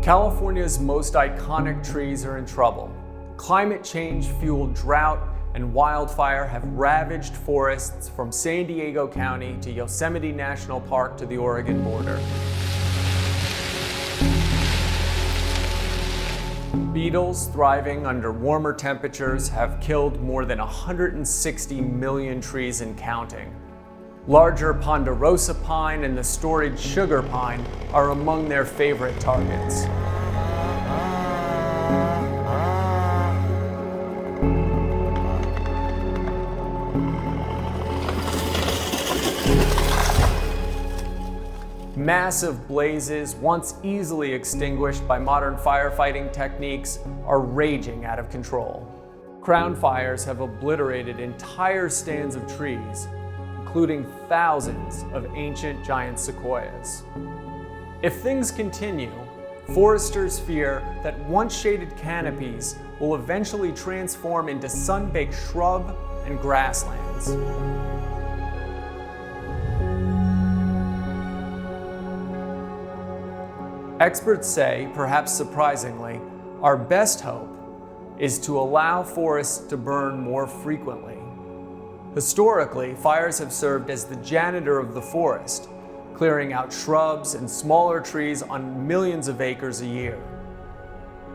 California's most iconic trees are in trouble. Climate change-fueled drought and wildfire have ravaged forests from San Diego County to Yosemite National Park to the Oregon border. Beetles thriving under warmer temperatures have killed more than 160 million trees and counting. Larger ponderosa pine and the storage sugar pine are among their favorite targets. Massive blazes, once easily extinguished by modern firefighting techniques, are raging out of control. Crown fires have obliterated entire stands of trees, including thousands of ancient giant sequoias. If things continue, foresters fear that once shaded canopies will eventually transform into sun-baked shrub and grasslands. Experts say, perhaps surprisingly, our best hope is to allow forests to burn more frequently. Historically, fires have served as the janitor of the forest, clearing out shrubs and smaller trees on millions of acres a year.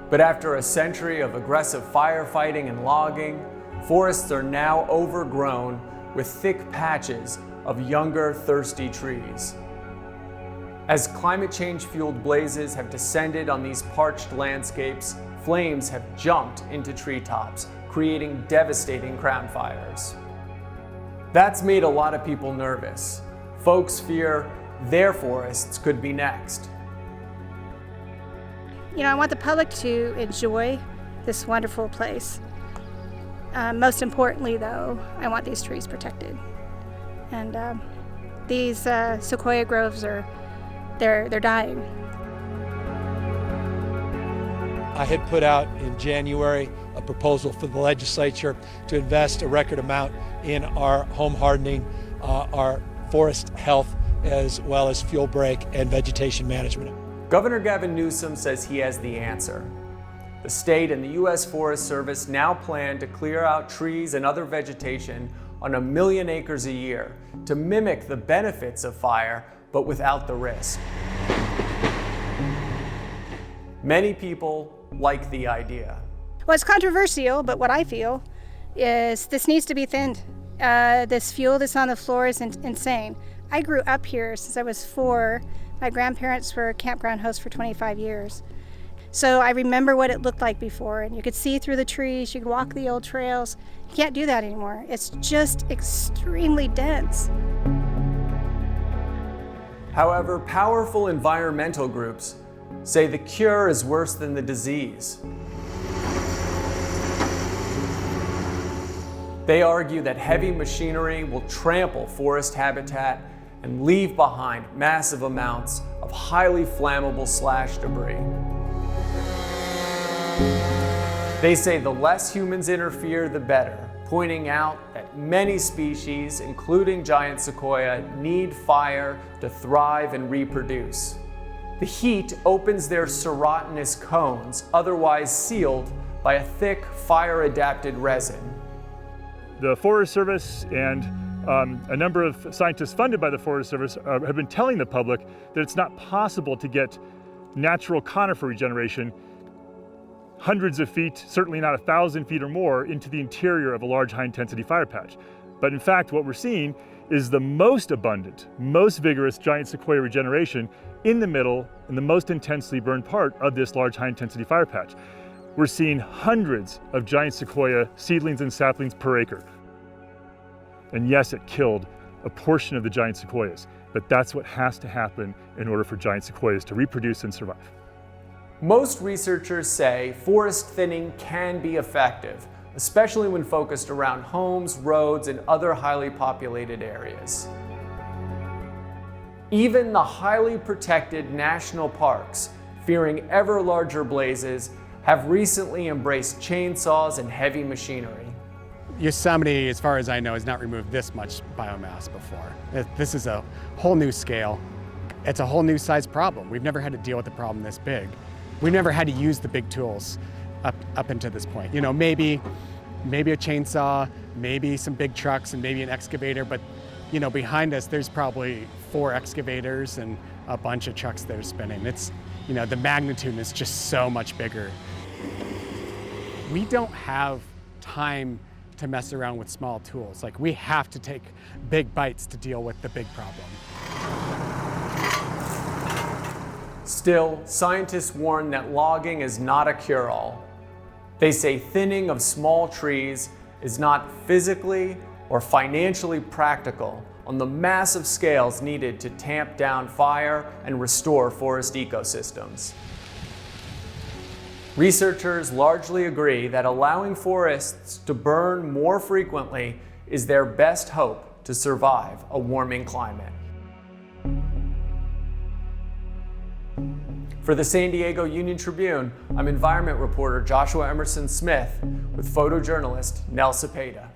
But after a century of aggressive firefighting and logging, forests are now overgrown with thick patches of younger, thirsty trees. As climate change-fueled blazes have descended on these parched landscapes, flames have jumped into treetops, creating devastating crown fires. That's made a lot of people nervous. Folks fear their forests could be next. I want the public to enjoy this wonderful place. Most importantly, though, I want these trees protected. And these sequoia groves they're dying. I had put out in January a proposal for the legislature to invest a record amount in our home hardening, our forest health, as well as fuel break and vegetation management. Governor Gavin Newsom says he has the answer. The state and the U.S. Forest Service now plan to clear out trees and other vegetation on 1 million acres a year to mimic the benefits of fire, but without the risk. Many people like the idea. Well, it's controversial, but what I feel is this needs to be thinned. This fuel that's on the floor is insane. I grew up here since I was 4. My grandparents were campground hosts for 25 years. So I remember what it looked like before, and you could see through the trees, you could walk the old trails. You can't do that anymore. It's just extremely dense. However, powerful environmental groups say the cure is worse than the disease. They argue that heavy machinery will trample forest habitat and leave behind massive amounts of highly flammable slash debris. They say the less humans interfere, the better, pointing out that many species, including giant sequoia, need fire to thrive and reproduce. The heat opens their serotinous cones, otherwise sealed by a thick fire-adapted resin. The Forest Service and a number of scientists funded by the Forest Service have been telling the public that it's not possible to get natural conifer regeneration hundreds of feet, certainly not 1,000 feet or more, into the interior of a large high-intensity fire patch. But in fact, what we're seeing is the most abundant, most vigorous giant sequoia regeneration in the middle and the most intensely burned part of this large high-intensity fire patch. We're seeing hundreds of giant sequoia seedlings and saplings per acre. And yes, it killed a portion of the giant sequoias, but that's what has to happen in order for giant sequoias to reproduce and survive. Most researchers say forest thinning can be effective, especially when focused around homes, roads, and other highly populated areas. Even the highly protected national parks, fearing ever larger blazes, have recently embraced chainsaws and heavy machinery. Yosemite, as far as I know, has not removed this much biomass before. This is a whole new scale. It's a whole new size problem. We've never had to deal with a problem this big. we've never had to use the big tools up until this point. You know, maybe a chainsaw, maybe some big trucks, and maybe an excavator, but you know, behind us there's probably 4 excavators and a bunch of trucks that are spinning. It's, you know, the magnitude is just so much bigger. We don't have time to mess around with small tools. Like, we have to take big bites to deal with the big problem. Still, scientists warn that logging is not a cure-all. They say thinning of small trees is not physically or financially practical on the massive scales needed to tamp down fire and restore forest ecosystems. Researchers largely agree that allowing forests to burn more frequently is their best hope to survive a warming climate. For the San Diego Union-Tribune, I'm environment reporter Joshua Emerson Smith with photojournalist Nell Cepeda.